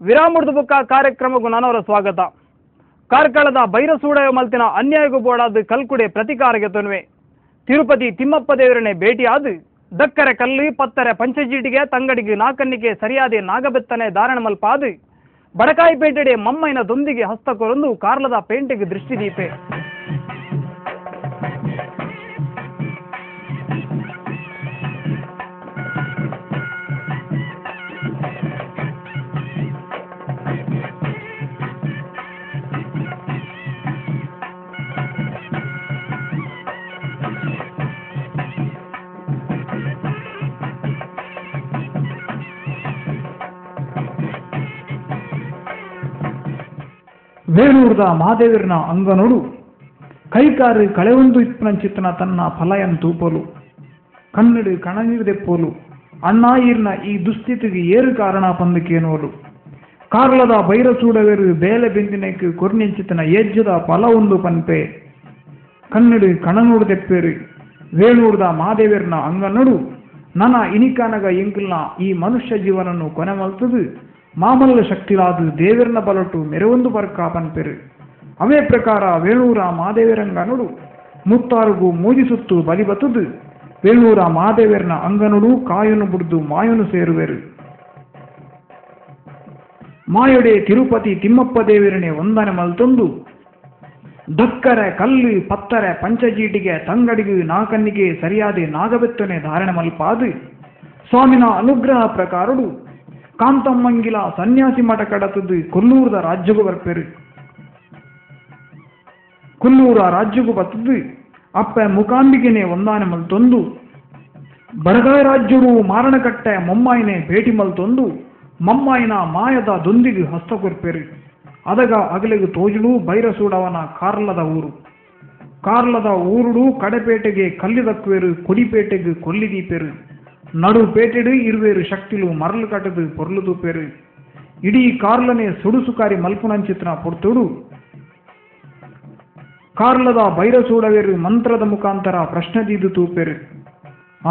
ವಿರಾಮುಡ್ದು ಬುಕ್ಕ ಕಾರ್ಯಕ್ರಮಕ್ಕೂ ನನ್ನವರ ಸ್ವಾಗತ. ಕಾರ್ಕಳದ ಬೈರಸೂಡ ಮಲ್ತಿನ ಅನ್ಯಾಯಗೂ ಬೋಡಾದ ಕಲ್ಕುಡೆ ಪ್ರತಿಕಾರಕ್ಕೆ ತೊನ್ವೆ. ತಿರುಪತಿ ತಿಮ್ಮಪ್ಪ ದೇವರನ್ನೇ ಭೇಟಿಯಾದ ದಕ್ಕರೆ ಕಲ್ಲು ಪತ್ತರೆ ಪಂಚಜೀಟಿಗೆ ತಂಗಡಿಗೆ ನಾಕನ್ನಿಗೆ ಸರಿಯಾದ ನಾಗಬೆತ್ತನೆ ಧಾರಣ ಮಲ್ಪಾದ ಬಡಕಾಯಿಪೇಟೆಡೆ ಮಮ್ಮೈನ ದೊಂದಿಗೆ ಹಸ್ತಕೊರೊಂದು ಕಾರ್ಲದ ಪೇಂಟೆಗೆ ದೃಷ್ಟಿದೀಪೆ. ವೇಣೂರ್ದ ಮಾದೇವಿರನ ಅಂಗನೊಡು ಕೈಕಾರು ಕಳೆಯೊಂದು ಇಪ್ಪನಂಚಿತ್ತನ ತನ್ನ ಫಲಯನ್ ತೂಪಲು ಕನ್ನಡು ಕಣನೀರ್ದೆಪ್ಪೋಲು ಅಣ್ಣಾಯಿರ್ನ ಈ ದುಸ್ಥಿತಿಗೆ ಏರು ಕಾರಣ ಪಂದಕೇನೋಲು ಕಾರ್ಲದ ಬೈರಸೂಡವೇರು ಬೇಲೆ ಬೆಂದಿನಕ್ಕೆ ಕೊರ್ನಿಂಚಿತ್ತನ ಏಜ್ಜದ ಫಲವೊಂದು ಪನ್ಪೆ ಕನ್ನಡು ಕಣನೋಡ್ದೆಪ್ಪೇರು ವೇಣೂರ್ದ ಮಾದೇವಿರನ ಅಂಗನೊಡು ನನ ಇನಿಕಾನಗ ಎಂಕಲ್ನ ಈ ಮನುಷ್ಯ ಜೀವನನ್ನು ಕೊನೆ ಮಲ್ತದು ಮಾಮಲ್ಲ ಶಕ್ತಿಲಾದು ದೇವರನ ಬಲಟು ಮೆರವೊಂದು ಪರ್ಕ ಪನ್ಪೆರು. ಅವೇ ಪ್ರಕಾರ ವೇಣೂರ ಮಾದೇವಿರಂಗನೊಡು ಮುತ್ತಾರುಗೂ ಮೂಜಿಸುತ್ತು ಬಲಿಬತ್ತದು ವೇಣೂರ ಮಾದೇವಿರನ ಅಂಗನೊಡು ಕಾಯನು ಬುಡ್ದು ಮಾಯನು ಸೇರುವೆರು. ಮಾಯೊಡೆ ತಿರುಪತಿ ತಿಮ್ಮಪ್ಪ ದೇವರನೆ ಒಂದನೆ ಮಲ್ತೊಂದು ದಕ್ಕರೆ ಕಲ್ಲು ಪತ್ತರೆ ಪಂಚಜೀಟಿಗೆ ತಂಗಡಿಗೆ ನಾಕನ್ನಿಗೆ ಸರಿಯಾದ ನಾಗಬೆತ್ತನೆ ಧಾರಣೆ ಮಲ್ಪಾದು ಸ್ವಾಮಿನ ಅನುಗ್ರಹ ಪ್ರಕಾರಡು ಕಾಂತಮ್ಮಂಗಿಲ ಸನ್ಯಾಸಿ ಮಠ ಕಡತದ್ದು ಕೊಲ್ಲೂರದ ರಾಜ್ಯಗೂ ಬರ್ಪೇರು. ಕೊಲ್ಲೂರ ರಾಜ್ಯಗೂ ಬತ್ತದು ಅಪ್ಪ ಮುಕಾಂಬಿಗೆನೆ ಒಂದಾನೆ ಮಲ್ತೊಂದು ಬಡಗಾಯ ರಾಜ್ಯರು ಮಾರಣಕಟ್ಟೆ ಮೊಮ್ಮಾಯಿನೇ ಭೇಟಿ ಮಲ್ತೊಂದು ಮೊಮ್ಮಾಯಿನ ಮಾಯದ ದೊಂದಿಗೆ ಹಸ್ತ ಕೊರ್ಪೇರು. ಅದಗ ಅಗಲಿಗೆ ತೋಜಲು ಬೈರಸೂಡವನ ಕಾರ್ಲದ ಊರು. ಕಾರ್ಲದ ಊರುಡು ಕಡೆಪೇಟೆಗೆ ಕಲ್ಲಿದಕ್ಕುವೇರು ಕೊಡಿಪೇಟೆಗೆ ಕೊಲ್ಲಿದೀಪೇರು. ನಡು ಪೇಟೆಡು ಇರುವೇರು ಶಕ್ತಿಲು ಮರಳು ಕಟ್ಟದು ಪೊರ್ಲು ತೂಪೇರು. ಇಡೀ ಕಾರ್ಲನೆ ಸುಡುಸುಕಾರಿ ಮಲ್ಪುನಂಚಿತ್ರ ಪೊರ್ತುಡು ಕಾರ್ಲದ ಬೈರಸೂಡವೇರು ಮಂತ್ರದ ಮುಖಾಂತರ ಪ್ರಶ್ನೆದೀದು ತೂಪೇರು.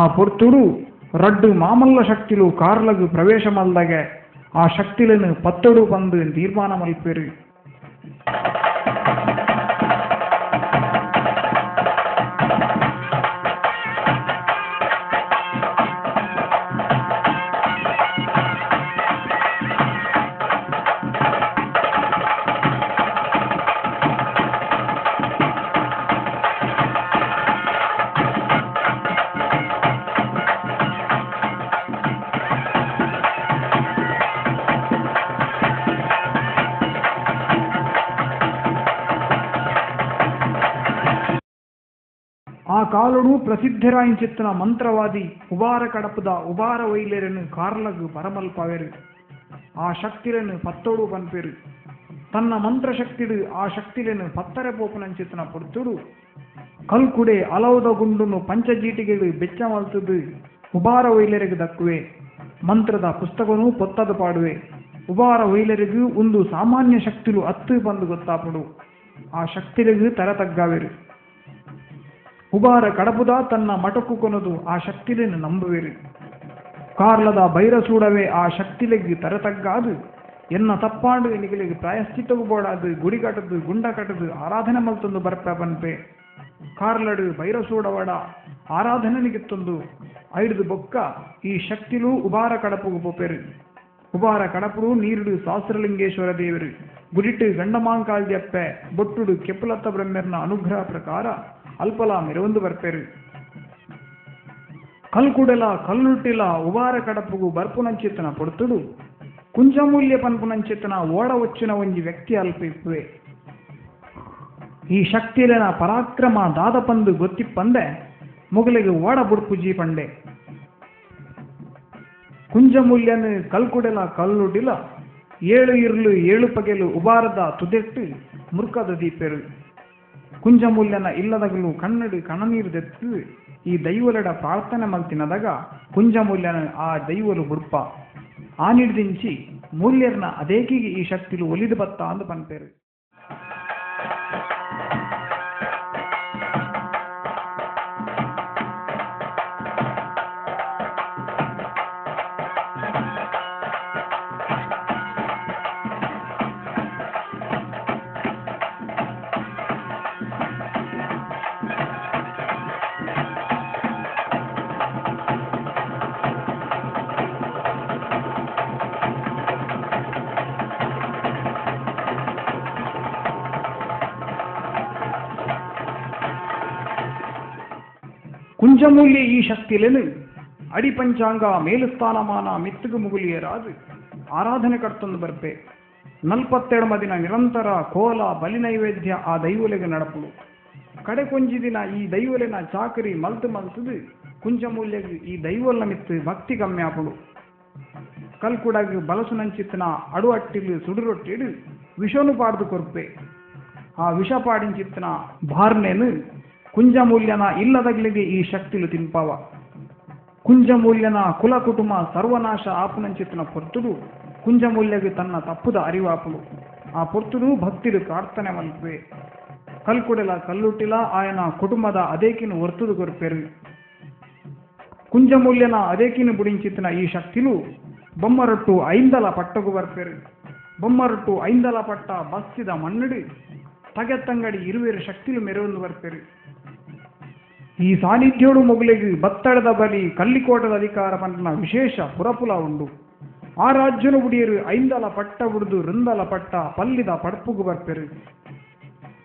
ಆ ಪೊರ್ತುಡು ರಡ್ಡು ಮಾಮಲ್ಲ ಶಕ್ತಿಲು ಕಾರ್ಲಗು ಪ್ರವೇಶ ಮಲ್ದಾಗೆ ಆ ಶಕ್ತಿಲನ್ನು ಪತ್ತೊಡು ಬಂದು ತೀರ್ಮಾನ ಮಲ್ಪೇರು. ಆ ಕಾಲುಡು ಪ್ರಸಿದ್ಧರಾಯಿಂಚಿತ್ತನ ಮಂತ್ರವಾದಿ ಉಬಾರ ಕಡಪದ ಉಬಾರ ವೈಲೇರನ್ನು ಕಾರ್ಲಗು ಬರಮಲ್ಪವೆರು. ಆ ಶಕ್ತಿಲನ್ನು ಪತ್ತೋಡು ಪನ್ಪೇರು. ತನ್ನ ಮಂತ್ರ ಶಕ್ತಿಡು ಆ ಶಕ್ತಿಲನ್ನು ಪತ್ತರೆ ಪೋಪನಂಚಿತ್ತನ ಪೊರ್ತುಡು ಕಲ್ಕುಡೆ ಅಲೌದ ಗುಂಡುನು ಪಂಚಜೀಟಿಗೆಡು ಬೆಚ್ಚ ಮಲ್ತದು ಉಬಾರ ವೈಲೇರಿಗೆ ದಕ್ಕುವೆ. ಮಂತ್ರದ ಪುಸ್ತಕನು ಪೊತ್ತದ ಪಾಡುವೆ. ಉಬಾರ ವೈಲೇರಿಗೂ ಒಂದು ಸಾಮಾನ್ಯ ಶಕ್ತಿಲು ಹತ್ತು ಬಂದು ಗೊತ್ತಾಪಡು. ಆ ಶಕ್ತಿಲಿಗೂ ತರ ತಗ್ಗಾವೆರು. ಉಬಾರ ಕಡಪುದ ತನ್ನ ಮಟಕು ಕೊನದು ಆ ಶಕ್ತಿಲೆನ್ನು ನಂಬುವೆರು. ಕಾರ್ಲದ ಬೈರಸೂಡವೇ ಆ ಶಕ್ತಿಲೆಗೆ ತರತಗ್ಗಾದು ಎನ್ನ ತಪ್ಪಾಂಡು ಎನಿಗಳಿಗೆ ಪ್ರಾಯಶ್ಚಿತ್ತವು ಬೋಡಾದು ಗುಡಿ ಕಟ್ಟದು ಗುಂಡ ಕಟ್ಟದು ಆರಾಧನೆ ಮಲ್ತೊಂದು ಬರ್ಪ ಪನ್ಪೆ. ಕಾರ್ಲಡು ಬೈರಸೂಡವಡ ಆರಾಧನೆನಿಗಿತ್ತೊಂದು ಐದು ಬೊಕ್ಕ ಈ ಶಕ್ತಿಲು ಉಬಾರ ಕಡಪುಗು ಪೊಪೆರು. ಉಬಾರ ಕಡಪುಡು ನೀರುಡು ಸಹಸ್ರಲಿಂಗೇಶ್ವರ ದೇವರು ಗುಡಿಟ್ಟು ಗಂಡಮಾಂಕಾಲ್ದ್ಯಪ್ಪೆ ಬೊಟ್ಟುಡು ಕೆಪ್ಪಲತ್ತ ಬ್ರಹ್ಮರ್ನ ಅನುಗ್ರಹ ಪ್ರಕಾರ ಅಲ್ಪಲ ಮೆರವೊಂದು ಬರ್ಪೇರು. ಕಲ್ಕುಡೆಲ ಕಲ್ಲುಟ್ಟಿಲ ಉಬಾರ ಕಡಪುಗು ಬರ್ಪುನಂಚಿತ್ತನ ಪೊಡ್ತುಡು ಕುಂಜಮೂಲ್ಯ ಪನ್ಪುನಂಚಿತ್ತನ ಓಡ ಒಚ್ಚಿನ ಒಂಜಿ ವ್ಯಕ್ತಿ ಅಲ್ಪ ಇಪ್ಪುವೆ. ಈ ಶಕ್ತಿಲೆನ ಪರಾಕ್ರಮ ದಾದ ಪಂದು ಗೊತ್ತಿಪ್ಪಂದೆ ಮುಗಲಿಗೆ ಓಡ ಬುಡ್ಪುಜಿ ಪಂಡೆ. ಕುಂಜಮೂಲ್ಯನು ಕಲ್ಕುಡೆಲ ಕಲ್ಲುಡಿಲ ಏಳು ಇರ್ಲು ಏಳು ಪಗೆಲು ಉಬಾರದ ತುದೆಟ್ಟು ಮುರ್ಕದ ದೀಪೆರು. ಕುಂಜಮೂಲ್ಯನ ಇಲ್ಲದಗಲು ಕನ್ನಡು ಕಣನೀರ್ದೆತ್ತು ಈ ದೈವಲಡ ಪ್ರಾರ್ಥನೆ ಮಲ್ತಿನದಾಗ ಕುಂಜಮೂಲ್ಯನ ಆ ದೈವಲು ಬುಡ್ಪ ಆನಿಡ್ದಿಂಚಿ ಮೂಲ್ಯರ್ನ ಅದೇಕಿಗೆ ಈ ಶಕ್ತಿಲು ಒಲಿದು ಬತ್ತ ಅಂದು ಪನ್ಪೇರು. ಕುಂಜಮೂಲ್ಯ ಈ ಶಕ್ತಿಲೆನು ಅಡಿಪಂಚಾಂಗ ಮೇಲುಸ್ಥಾನಮಾನ ಮಿತ್ತುಗು ಮುಗುಲಿಯರಾದು ಆರಾಧನೆ ಕರ್ತೊಂದು ಬರ್ಪೆ 42 ದಿನ ನಿರಂತರ ಕೋಲ ಬಲಿ ನೈವೇದ್ಯ ಆ ದೈವಲೆಗೆ ನಡಪುಡು ಕಡೆ ಕೊಂಜಿ ದಿನ ಈ ದೈವಲೆನ ಚಾಕರಿ ಮಲ್ತುದು ಕುಂಜಮೂಲ್ಯಗೆ ಈ ದೈವಲ್ನ ಮಿತ್ತು ಭಕ್ತಿ ಕಮ್ಮಿ ಆಪುಡು ಕಲ್ಕುಡಗ್ ಬಲಸುನಂಚಿತ್ತಿನ ಅಡು ಅಟ್ಟಿಲು ಸುಡುರೊಟ್ಟಿಡು ವಿಷನು ಪಾಡ್ದು ಕೊರ್ಪೆ ಆ ವಿಷ ಪಾಡಿಂಚಿತ್ತಿನ ಬಾರ್ನೇನು ಕುಂಜಮೂಲ್ಯನ ಇಲ್ಲದಗ್ಲಿಗೆ ಈ ಶಕ್ತಿಲು ತಿನ್ಪಾವ ಕುಂಜಮೂಲ್ಯನ ಕುಲ ಕುಟುಂಬ ಸರ್ವನಾಶ ಆಪುನಂಚಿತ್ತಿನ ಪೊರ್ತುಡು ಕುಂಜಮೂಲ್ಯಗೆ ತನ್ನ ತಪ್ಪುದ ಅರಿವಾಪುಡು ಆ ಪೊರ್ತುಡು ಭಕ್ತಿಡು ಪ್ರಾರ್ಥನೆ ಮಲ್ಪೆ ಕಲ್ಕುಡೆಲ ಕಲ್ಲುಟ್ಟಿಲ ಆಯನ ಕುಟುಂಬದ ಅದೇಕಿನ ಒರ್ತುದು ಕೊರ್ಪೆರು ಕುಂಜಮೂಲ್ಯನ ಅದೇಕಿನ ಬುಡಿಂಚಿತ್ತಿನ ಈ ಶಕ್ತಿಲು ಬೊಮ್ಮರೊಟ್ಟು ಐಂದಲ ಪಟ್ಟಗು ಬರ್ಪೆರು ಬೊಮ್ಮರೊಟ್ಟು ಐಂದಲ ಪಟ್ಟ ಬಸ್ಸಿದ ಮಣ್ಣುಡು ತಗೆತ್ತಂಗಡಿ ಇರುವೆರು ಶಕ್ತಿಲು ಮೆರವೊಂದು ಬರ್ಪೆರು ಈ ಸಾನ್ನಿಧ್ಯೋಡು ಮೊಗಲಿಗೆ ಬತ್ತಡದ ಬಲಿ ಕಲ್ಲಿಕೋಟದ ಅಧಿಕಾರ ಪಂಟನ ವಿಶೇಷ ಪುರಪುಲ ಉಂಡು ಆ ರಾಜ್ಯನು ಬುಡಿಯರು ಐಂದಲ ಪಟ್ಟ ಬುಡಿದು ರಿಂದಲ ಪಟ್ಟ ಪಲ್ಲಿದ ಪಡ್ಪುಗು ಬರ್ಪೆರು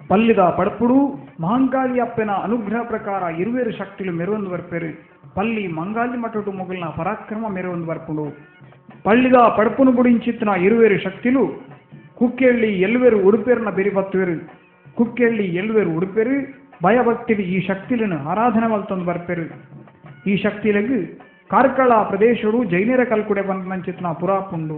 ಪಲ್ಲಿದ ಪಡ್ಪುಡು ಮಹಂಕಾಳಿ ಅಪ್ಪನ ಅನುಗ್ರಹ ಪ್ರಕಾರ ಇರುವೆರು ಶಕ್ತಿಲು ಮೆರವೊಂದು ಬರ್ಪೆರು ಪಲ್ಲಿ ಮಂಗಾಲಿ ಮಠಟು ಮೊಗಲಿನ ಪರಾಕ್ರಮ ಮೆರವೊಂದು ಬರ್ಪುಡು ಪಳ್ಳಿದ ಪಡ್ಪುನು ಬುಡಿಂಚಿತ್ತಿನ ಇರುವೆರು ಶಕ್ತಿಲು ಕುಕ್ಕೆಳ್ಳಿ ಎಲ್ವೆರು ಉಡುಪೇರ್ನ ಬೆರಿ ಬತ್ತುವೆರು ಕುಕ್ಕೆಳ್ಳಿ ಎಲ್ವೆರು ಉಡುಪೆರು ಭಯಭಕ್ತಿಲಿ ಈ ಶಕ್ತಿలను ಆರಾಧನೆ ಮಲ್ತೊಂದು ಬರ್ಪೆರು ಈ ಶಕ್ತಿಲೆಗ್ ಕಾರ್ಕಳ ಪ್ರದೇಶಡು ಜೈನರ ಕಲ್ಕುಡೆ ಬಂದಂಚಿತ್ತಿನ ಪುರಾಪುಂಡು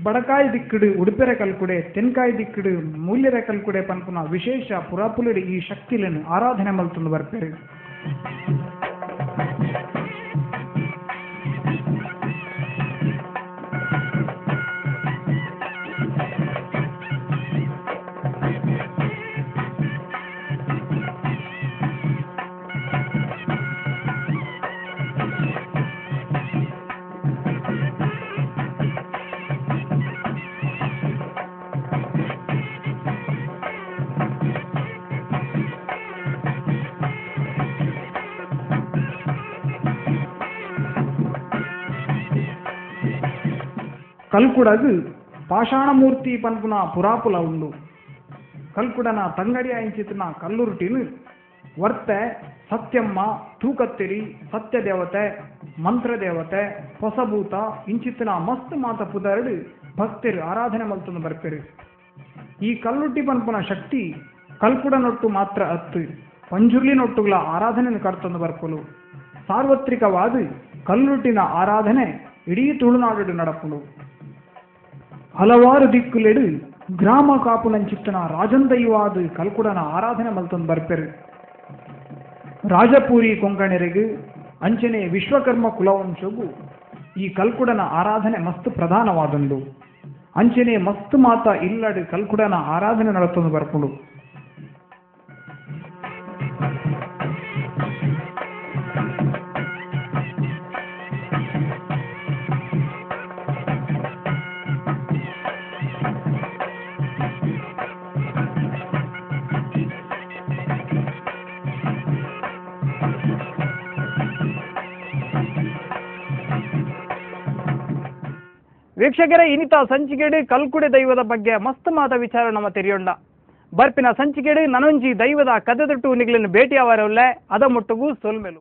ಬಡಕಾಯಿ ದಿಕ್ಕುಡು ಉಡುಪೆರೆ ಕಲ್ಕುಡೆ ತೆನ್ಕಾಯಿ ದಿಕ್ಕುಡು ಮೂಲ್ಯರ ಕಲ್ಕುಡೆ ಪನ್ಪುನ ವಿಶೇಷ ಪುರಾಪುಲಿಡು ಈ ಶಕ್ತಿలను ಆರಾಧನೆ ಮಲ್ತೊಂದು ಬರ್ಪೆರು ಕಲ್ಕುಡಗ್ ಪಾಷಾಣಮೂರ್ತಿ ಪನ್ಪುನ ಪುರಾಪುಲ ಉಂಡು ಕಲ್ಕುಡನ ತಂಗಡಿ ಆಯಿಂಚಿತ್ತಿನ ಕಲ್ಲುರುಟಿನು ವರ್ತೆ ಸತ್ಯಮ್ಮ ತೂಕತ್ತೆರಿ ಸತ್ಯದೇವತೆ ಮಂತ್ರದೇವತೆ ಹೊಸಭೂತ ಇಂಚಿತ್ತಿನ ಮಸ್ತ್ ಮಾತ ಪುದರ್ಡು ಭಕ್ತರು ಆರಾಧನೆ ಮಲ್ತೊಂದು ಬರ್ಪೆರು ಈ ಕಲ್ಲುಟ್ಟಿ ಪನ್ಪುನ ಶಕ್ತಿ ಕಲ್ಕುಡನೊಟ್ಟು ಮಾತ್ರ ಅತ್ತು ಪಂಜುರ್ಲಿನೊಟ್ಟುಗಳ ಆರಾಧನೆ ಕರ್ತೊಂದು ಬರ್ಪುಲು ಸಾರ್ವತ್ರಿಕವಾದ ಕಲ್ಲುಟ್ಟಿನ ಆರಾಧನೆ ಇಡೀ ತುಳುನಾಡು ನಡಪುಡು ಹಲವಾರು ದಿಕ್ಕುಲೆಡು ಗ್ರಾಮ ಕಾಪುನಂಚಿತ್ತನ ರಾಜಂದೈವಾದ ಕಲ್ಕುಡನ ಆರಾಧನೆ ಮಲ್ತೊಂದು ಬರ್ಪೆರು ರಾಜಪೂರಿ ಕೊಂಕಣೆರೆಗು ಅಂಚನೆ ವಿಶ್ವಕರ್ಮ ಕುಲವಂಶಗು ಈ ಕಲ್ಕುಡನ ಆರಾಧನೆ ಮಸ್ತ್ ಪ್ರಧಾನವಾದುಂಡು ಅಂಚನೆ ಮಸ್ತ್ ಮಾತ ಇಲ್ಲಡು ಕಲ್ಕುಡನ ಆರಾಧನೆ ನಡತೊಂದು ಬರ್ಪುಡು ವೀಕ್ಷಕರೇ ಇನ್ನಿತ ಸಂಚಿಕೆಡು ಕಲ್ಕುಡೆ ದೈವದ ಬಗ್ಗೆ ಮಸ್ತ್ ಮಾತ ವಿಚಾರ ನಮ್ಮ ತೆರೆಯೋಣ ಬರ್ಪಿನ ಸಂಚಿಕೆಡು ನನೊಂಜಿ ದೈವದ ಕದೆದೊಟ್ಟು ನಿಗಳನ್ನು ಭೇಟಿಯಾವರೊಲ್ಲೆ ಅದ ಮುಟ್ಟುಗೂ ಸೊಲ್ಮೆಲು